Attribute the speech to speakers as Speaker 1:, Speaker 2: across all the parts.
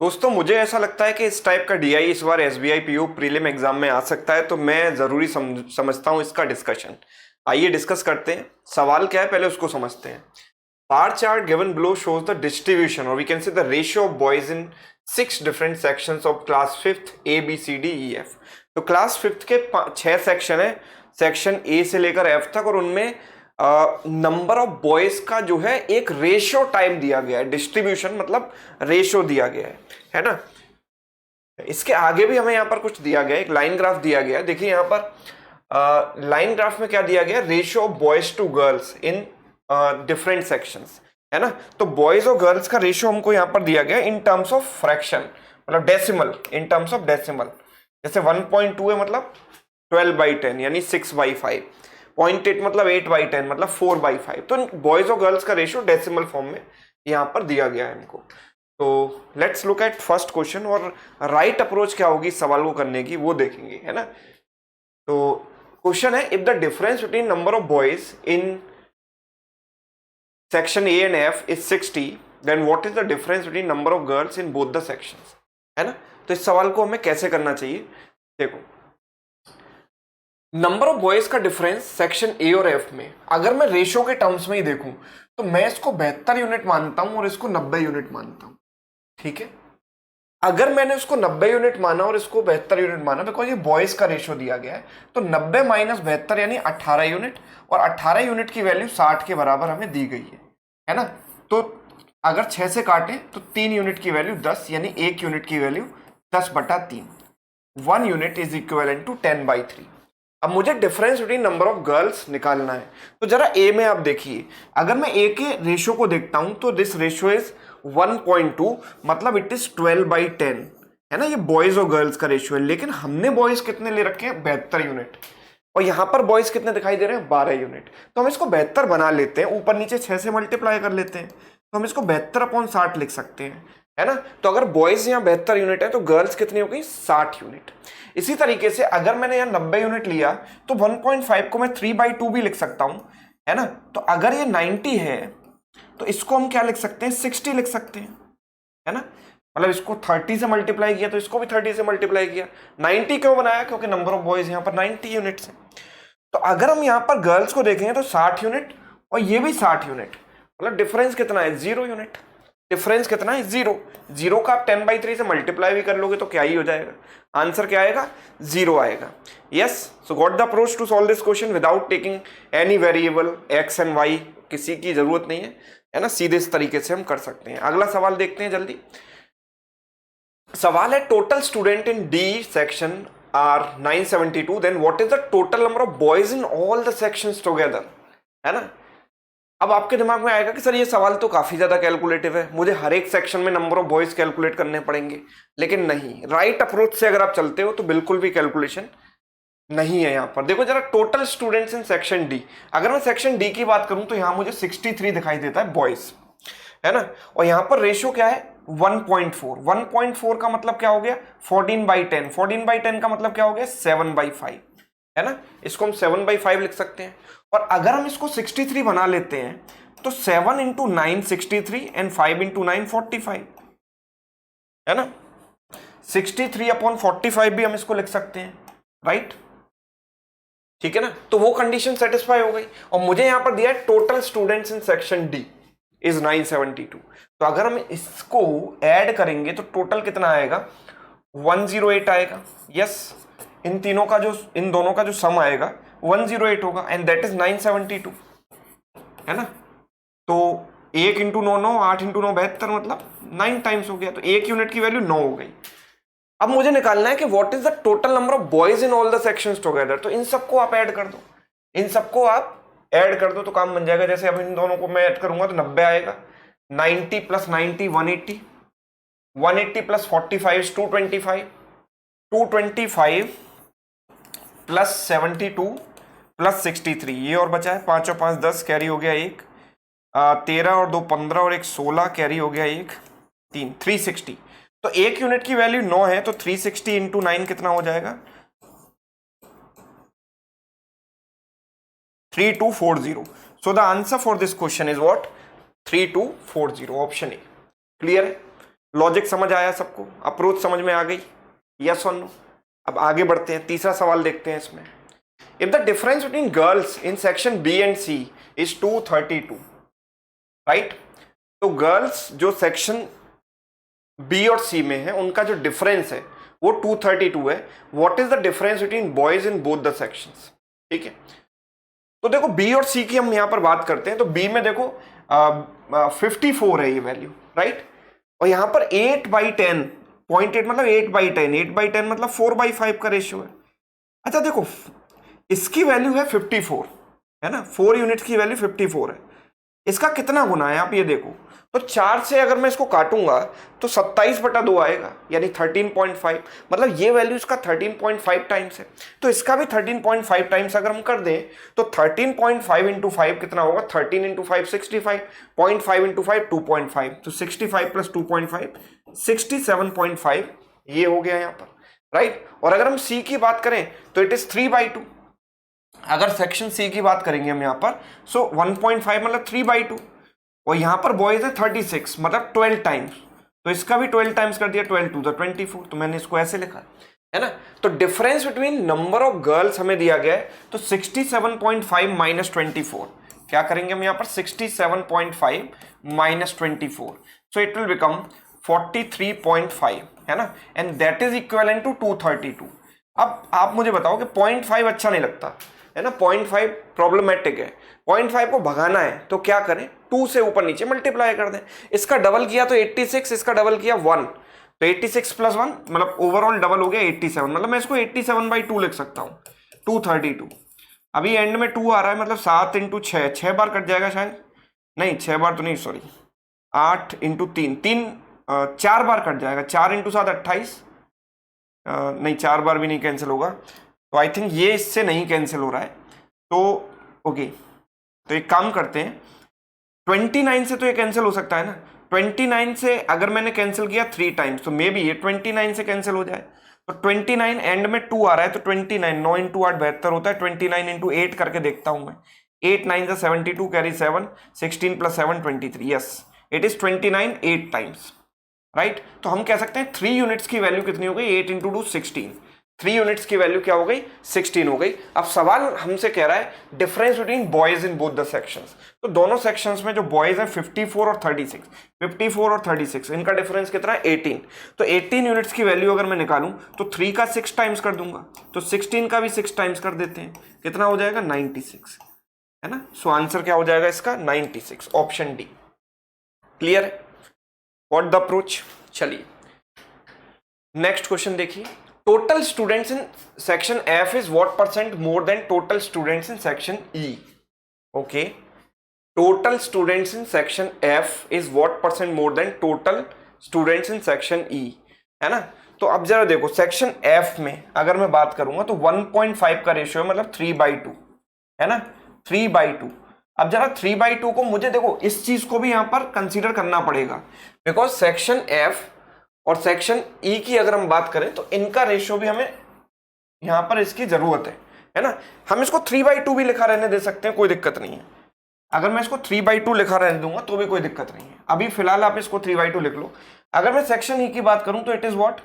Speaker 1: दोस्तों मुझे ऐसा लगता है कि इस टाइप का डीआई इस बार एसबीआई पीओ प्रीलिम एग्जाम में आ सकता है, तो मैं जरूरी समझता हूं इसका डिस्कशन। आइए डिस्कस करते हैं। सवाल क्या है पहले उसको समझते हैं। Bar chart given below shows the distribution or we can say the ratio of boys in 6 different sections of class 5th A B C D E F। तो क्लास 5th के 6 सेक्शन है, सेक्शन ए से लेकर F तक, और उनमें number of boys का जो है एक रेशियो टाइप दिया गया है। डिस्ट्रीब्यूशन मतलब रेशियो दिया गया है ना। इसके आगे भी हमें यहां पर कुछ दिया गया है, एक लाइन ग्राफ दिया गया है। देखिए यहां पर लाइन ग्राफ में क्या दिया गया, ratio of boys to girls in different sections, है ना। तो बॉयज और गर्ल्स का रेशियो हमको यहां पर दिया गया इन टर्म्स ऑफ फ्रैक्शन, मतलब decimal, in terms of decimal. जैसे 1.2 है मतलब 12/10 यानी 6/5, 0.8 मतलब 8/10 मतलब 4/5। तो बॉयज और गर्ल्स का रेशियो डेसिमल फॉर्म में यहां पर दिया गया है हमको। तो let's look at first question, और राइट अप्रोच क्या होगी सवाल को करने की वो देखेंगे, है ना। तो क्वेश्चन है, if the difference between number of boys in section A and F is 60, then what is the difference between number of girls in both the sections, है ना। तो इस सवाल को हमें कैसे करना चाहिए, देखो नंबर ऑफ बॉयज का डिफरेंस सेक्शन ए और एफ में अगर मैं रेशियो के टर्म्स में ही देखूं तो मैं इसको 72 यूनिट मानता हूं और इसको 90 यूनिट मानता हूं, ठीक है। अगर मैंने उसको 90 यूनिट माना और इसको 72 यूनिट माना, बिकॉज ये बॉयज का रेशियो दिया गया है, तो 90 माइनस 72 यानी 18 यूनिट, और 18 यूनिट की वैल्यू 60 के बराबर हमें दी गई है ना। तो अगर 6 से काटे तो 3 यूनिट की वैल्यू 10 यानी 1 यूनिट की value 10/3। 1 unit is equivalent to 10/3। अब मुझे difference between number of girls निकालना है। तो जरा ए में आप देखिए, अगर मैं ए के रेशियो को देखता हूं तो दिस रेशियो इज 1.2, मतलब इट इज 12/10, है ना। ये बॉयज और गर्ल्स का रेशियो है, लेकिन हमने बॉयज कितने ले रखे हैं, 72 यूनिट, और यहां पर बॉयज कितने दिखाई दे रहे हैं, 12 यूनिट। तो हम इसको 72 बना लेते हैं, ऊपर नीचे 6 से मल्टीप्लाई कर लेते हैं, तो हम इसको 72/60 लिख सकते हैं, है ना। तो अगर बॉयज यहाँ 72 यूनिट है तो गर्ल्स कितनी हो गई, 60 यूनिट। इसी तरीके से अगर मैंने यहाँ 90 यूनिट लिया तो 1.5 को मैं 3/2 भी लिख सकता हूं, है ना। तो अगर ये 90 है तो इसको हम क्या लिख सकते हैं, 60 लिख सकते हैं, है ना। मतलब इसको 30 से मल्टीप्लाई किया तो इसको भी 30 से मल्टीप्लाई किया। 90 क्यों बनाया, क्योंकि नंबर ऑफ बॉयज यहाँ पर 90 यूनिट्स है। तो अगर हम यहाँ पर गर्ल्स को देखेंगे तो 60 यूनिट और ये भी 60 यूनिट, मतलब डिफरेंस कितना है, 0 यूनिट। डिफरेंस कितना है, 0। 0 का आप 10/3 से मल्टीप्लाई भी कर लोगे तो क्या ही हो जाएगा, आंसर क्या आएगा, 0 आएगा। Yes, so got the approach to solve this question without taking any variable X and Y, किसी की जरूरत नहीं है ना, सीधे इस तरीके से हम कर सकते हैं। अगला सवाल देखते हैं जल्दी। सवाल है, total student in D section are 972, then what is the total number of boys in all the sections together, है ना। अब आपके दिमाग में आएगा कि सर ये सवाल तो काफी ज्यादा कैलकुलेटिव है, मुझे हर एक सेक्शन में नंबर ऑफ बॉयज कैलकुलेट करने पड़ेंगे। लेकिन नहीं, राइट अप्रोच से अगर आप चलते हो तो बिल्कुल भी कैलकुलेशन नहीं है। यहां पर देखो जरा, total students in section D, अगर मैं सेक्शन डी की बात करूं तो यहां मुझे 63 दिखाई देता है बॉयज, है ना। और यहां पर रेशियो क्या है, 1.4। 1.4 का मतलब क्या हो गया, 14/10। 14/10 का मतलब क्या हो गया, 7/5, है ना। इसको हम 7/5 लिख सकते हैं। और अगर हम इसको 63 बना लेते हैं तो 7 × 9 63 एंड 5 × 9 45, है ना। 63/45 भी हम इसको लिख सकते हैं, राइट, ठीक है ना। तो वो कंडीशन सेटिस्फाई हो गई। और मुझे यहां पर दिया है total students in section D is 972। तो अगर हम इसको ऐड करेंगे तो टोटल कितना आएगा, 108 आएगा। यस, इन दोनों का जो सम आएगा 108 होगा, एंड दैट इज 972, है ना। तो 1 × 9 9, 8 × 9 72, मतलब 9 टाइम्स हो गया, तो 1 यूनिट की वैल्यू 9 हो गई। अब मुझे निकालना है कि what is the total number of boys in all the sections together. तो इन सबको आप ऐड कर दो, इन सबको आप ऐड कर दो तो काम बन जाएगा। जैसे अब इन दोनों को मैं ऐड करूंगा तो 90 आएगा, 90 + 90 180, 180 + 45 is 225, 225 + 72 + 63, ये और बचा है 5 और 5 10, कैरी हो गया 1, 13 और 2 15 और 1 16, कैरी हो गया 1 3, 360। तो 1 यूनिट की वैल्यू 9 है, तो 360 × 9 कितना हो जाएगा, 3240। सो the answer for this question is what, 3240, option A. Clear है। लॉजिक समझ आया सबको, अप्रोच समझ में आ गई, यस और नो। अब आगे बढ़ते हैं, तीसरा सवाल देखते हैं इसमें। If the difference between girls in section B and C is 232, right, तो गर्ल्स जो सेक्शन बी और सी में है उनका जो डिफरेंस है वो 232 है। What is the difference between boys in both the sections, ठीक है। तो देखो बी और सी की हम यहां पर बात करते हैं, तो बी में देखो 54 है ये वैल्यू, राइट, और यहां पर 8/10, 0.8 मतलब 8/10, 8/10 मतलब 4/5 का रेशियो है। अच्छा देखो इसकी वैल्यू है 54, है ना, 4 यूनिट्स की वैल्यू 54 है। इसका कितना गुना है आप ये देखो, तो 4 से अगर मैं इसको काटूंगा तो 27/2 आएगा, यानी 13.5, मतलब ये वैल्यू इसका 13.5 टाइम्स है। तो इसका भी 13.5 टाइम्स अगर हम कर दें तो 13.5 इंटू 5 कितना होगा, 13 इंटू 5 65, 0.5 इंटू 5 2.5, तो 65 प्लस 2.5 67.5 ये हो गया यहाँ पर, राइट। और अगर हम सी की बात करें तो इट इज 3/2। अगर सेक्शन सी की बात करेंगे हम यहाँ पर, सो 1.5 मतलब 3/2, और यहां पर बॉयज है 36 मतलब 12 टाइम्स, तो इसका भी 12 टाइम्स कर दिया, 12 2 24, तो मैंने इसको ऐसे लिखा है ना। तो difference between number of girls हमें दिया गया है, तो 67.5 माइनस 24, क्या करेंगे हम यहां पर 67.5 minus 24, so it will become 43.5, है ना, and that is equivalent to 232। अब आप मुझे बताओ कि 0.5 अच्छा नहीं लगता है ना, 0.5 प्रॉब्लमेटिक है, 0.5 को भगाना है तो क्या करें, 2 से ऊपर नीचे मल्टीप्लाई कर दें। इसका डबल किया तो 86, इसका डबल किया 1, तो 86 प्लस 1 मतलब ओवरऑल डबल हो गया 87, मतलब मैं इसको 87/2 लिख सकता हूँ, 232। अभी एंड में 2 आ रहा है, मतलब 7 इंटू 6, 6 बार कट जाएगा शायद, नहीं 6 बार तो नहीं, सॉरी 8 इंटू 3, 4 बार कट जाएगा, 4 इंटू 7 28, नहीं 4 बार भी नहीं कैंसिल होगा, तो आई थिंक ये इससे नहीं कैंसिल हो रहा है, तो ओके, तो एक काम करते हैं, 29 से तो ये कैंसिल हो सकता है ना, 29 से अगर मैंने कैंसिल किया 3 टाइम्स तो मे बी ये 29 से कैंसिल हो जाए, तो 29 एंड में 2 आ रहा है, तो 29 9 इंटू 8 72 होता है, 29 इंटू 8 करके देखता हूं मैं, 8 9 से 72 carry 7, 16 plus 7 23, yes it is 29 8 times, right. तो हम कह सकते हैं 3 यूनिट्स की वैल्यू कितनी हो गई, 8 इंटू 2 16, 3 यूनिट्स की वैल्यू क्या हो गई, 16 हो गई। अब सवाल हमसे कह रहा है difference between boys in both the sections, तो दोनों सेक्शंस में जो बॉयज हैं 54 और 36, 54 और 36 इनका डिफरेंस कितना है 18, तो 18 यूनिट्स की वैल्यू अगर मैं निकालूं तो 3 का 6 टाइम्स कर दूंगा, तो 16 का भी 6 टाइम्स कर देते हैं, कितना हो जाएगा 96, है ना। सो आंसर क्या हो जाएगा इसका 96, ऑप्शन डी। क्लियर है व्हाट द अप्रोच। चलिए नेक्स्ट क्वेश्चन देखिए, total students in section F is what percent more than total students in section E. Okay, total students in section F is what percent more than total students in section E, है ना। तो अब जरा देखो section F में अगर मैं बात करूंगा तो 1.5 का रेशियो है, मतलब 3/2, है ना, 3/2। अब जरा 3/2 को मुझे देखो इस चीज को भी यहां पर कंसीडर करना पड़ेगा, बिकॉज सेक्शन एफ और सेक्शन ई की अगर हम बात करें तो इनका रेशियो भी हमें यहां पर इसकी जरूरत है ना। हम इसको 3/2 भी लिखा रहने दे सकते हैं, कोई दिक्कत नहीं है। अगर मैं इसको 3/2 लिखा रहने दूंगा तो भी कोई दिक्कत नहीं है, अभी फिलहाल आप इसको 3/2 लिख लो। अगर मैं सेक्शन ई की बात करूं तो इट इज व्हाट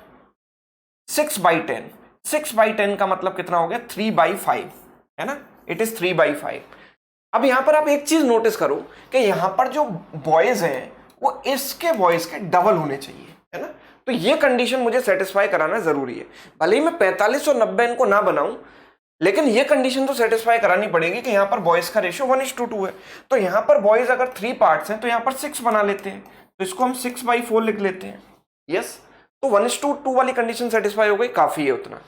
Speaker 1: 6/10, 6/10 का मतलब कितना हो गया 3/5, है ना, इट इज 3/5। अब यहां पर आप एक चीज नोटिस करो कि यहां पर जो बॉयज हैं वो इसके बॉयज के डबल होने चाहिए, है ना। तो ये कंडीशन मुझे सेटिस्फाई कराना जरूरी है, भले ही मैं 45 और 90 इनको ना बनाऊं, लेकिन ये कंडीशन तो सेटिस्फाई करानी पड़ेगी कि यहां पर बॉयज का रेशियो 1:2 है। तो यहां पर बॉयज अगर 3 पार्ट्स हैं तो यहां पर 6 बना लेते हैं, तो इसको हम 6/4 लिख लेते हैं, यस। तो 1:2 वाली कंडीशन सेटिस्फाई हो गई, काफी है उतना।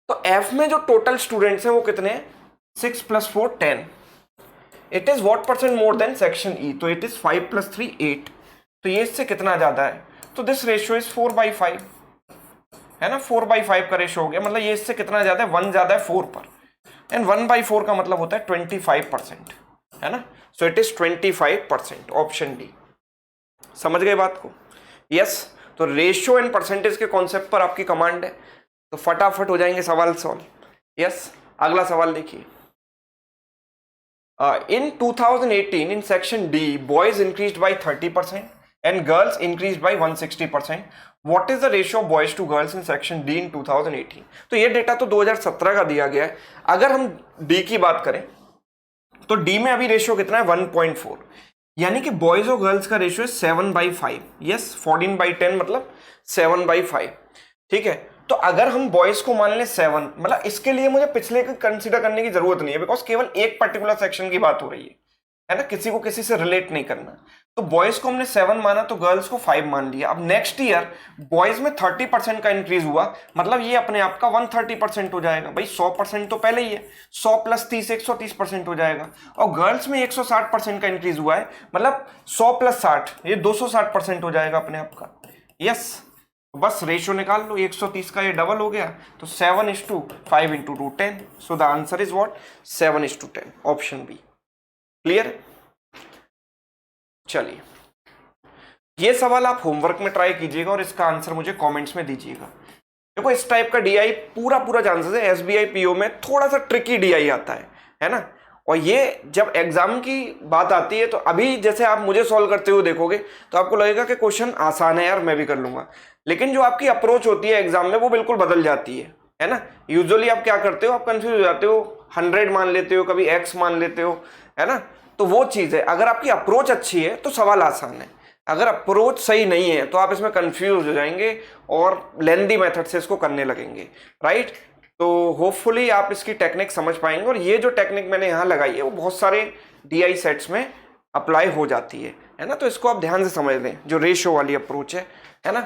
Speaker 1: तो एफ में जो टोटल स्टूडेंट्स हैं वो कितने हैं, 6 + 4 10। It is what percent more than section E, तो इट इज 5 + 3 8, तो ये इससे कितना ज्यादा है, तो दिस रेशियो इज 4/5, है ना, 4/5 का रेशियो हो गया, मतलब ये इससे कितना ज्यादा है 1 ज्यादा है 4 पर, एंड 1/4 का मतलब होता है 25%, है ना। So it is 25%, option D. समझ गए बात को, यस। तो रेशियो एंड परसेंटेज के कॉन्सेप्ट पर आपकी कमांड है, तो फटाफट हो जाएंगे सवाल सॉल्व, यस। अगला सवाल देखिए, in 2018 in section D boys increased by 30% and girls increased by 160%. What is the ratio of boys to girls in section D in 2018? तो ये डेटा तो 2017 का दिया गया है. अगर हम D की बात करें तो D में अभी रेशियो कितना है 1.4, यानी कि बॉयज और गर्ल्स का रेशियो है 7/5. यस, 14/10 मतलब 7/5. ठीक है, तो अगर हम बॉयज को मान लें 7, मतलब इसके लिए मुझे पिछले को कंसीडर करने की जरूरत नहीं है, बिकॉज केवल एक पर्टिकुलर सेक्शन की बात हो रही है ना, किसी को किसी से रिलेट नहीं करना. तो बॉयज को हमने 7 माना तो गर्ल्स को 5 मान लिया. अब नेक्स्ट ईयर बॉयज में 30% का इंक्रीज हुआ, मतलब ये अपने आप का 130% हो जाएगा. भाई 100% तो पहले ही है, 100 + 30 130% हो जाएगा. और गर्ल्स में 160% का इंक्रीज हुआ है, मतलब 100 + 60 ये 260% हो जाएगा अपने आप का. यस, बस रेशियो निकाल लो, 130 का ये डबल हो गया, तो 7:5 × 2 10. So the answer is what, 7:10. Option B. Clear? चलिए, ये सवाल आप होमवर्क में ट्राई कीजिएगा और इसका आंसर मुझे कमेंट्स में दीजिएगा. देखो इस टाइप का डीआई पूरा चांसेस है एसबीआई पीओ में थोड़ा सा ट्रिकी डीआई आता है ना. और ये जब एग्जाम की बात आती है तो अभी जैसे आप मुझे सॉल्व करते हुए देखोगे तो आपको लगेगा कि क्वेश्चन आसान है यार, मैं भी कर लूंगा. लेकिन जो आपकी अप्रोच होती है एग्जाम में वो बिल्कुल बदल जाती है ना. यूजुअली आप क्या करते हो, आप कंफ्यूज हो जाते हो, 100 मान लेते हो, कभी x मान लेते हो, है ना. तो वो चीज है, अगर आपकी अप्रोच अच्छी है तो सवाल आसान है. अगर अप्रोच सही नहीं है तो आप इसमें कंफ्यूज हो जाएंगे और लेंदी मेथड से इसको करने लगेंगे. राइट, तो होपफुली आप इसकी टेक्निक समझ पाएंगे. और ये जो टेक्निक मैंने यहाँ लगाई है वो बहुत सारे डीआई सेट्स में अप्लाई हो जाती है ना. तो इसको आप ध्यान से समझ लें, जो रेशो वाली अप्रोच है ना.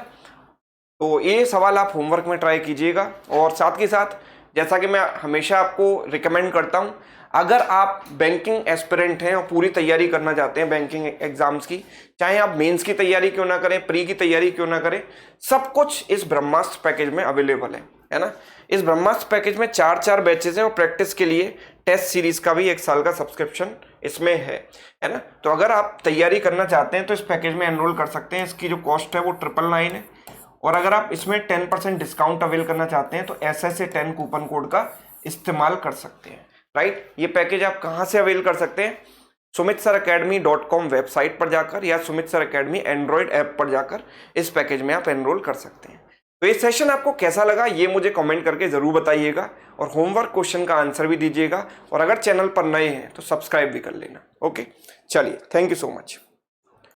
Speaker 1: तो ये सवाल आप होमवर्क में ट्राई कीजिएगा. और साथ के साथ जैसा कि मैं हमेशा आपको रिकमेंड करता हूँ, अगर आप बैंकिंग एस्पिरेंट हैं और पूरी तैयारी करना चाहते हैं बैंकिंग एग्जाम्स की, चाहे आप मेंस की तैयारी क्यों ना करें, प्री की तैयारी क्यों ना करें, सब कुछ इस ब्रह्मास्त्र पैकेज में अवेलेबल है ना. इस ब्रह्मास्त्र पैकेज में 4 बैचेज हैं और प्रैक्टिस के लिए टेस्ट सीरीज का भी 1 साल का सब्सक्रिप्शन इसमें है ना. तो अगर आप तैयारी करना चाहते हैं तो इस पैकेज में एनरोल कर सकते हैं. इसकी जो कॉस्ट है वो 999 है. और अगर आप इसमें 10% डिस्काउंट अवेल करना चाहते हैं तो SSA10 कूपन कोड का इस्तेमाल कर सकते हैं. राइट, ये पैकेज आप कहाँ से अवेल कर सकते हैं, sumitsaracademy.com वेबसाइट पर जाकर या Sumit sir academy Android app पर जाकर इस पैकेज में आप एनरोल कर सकते हैं. तो ये सेशन आपको कैसा लगा ये मुझे कमेंट करके जरूर बताइएगा और होमवर्क क्वेश्चन का आंसर भी दीजिएगा. और अगर चैनल पर नए हैं तो सब्सक्राइब भी कर लेना. ओके, चलिए, थैंक यू सो मच.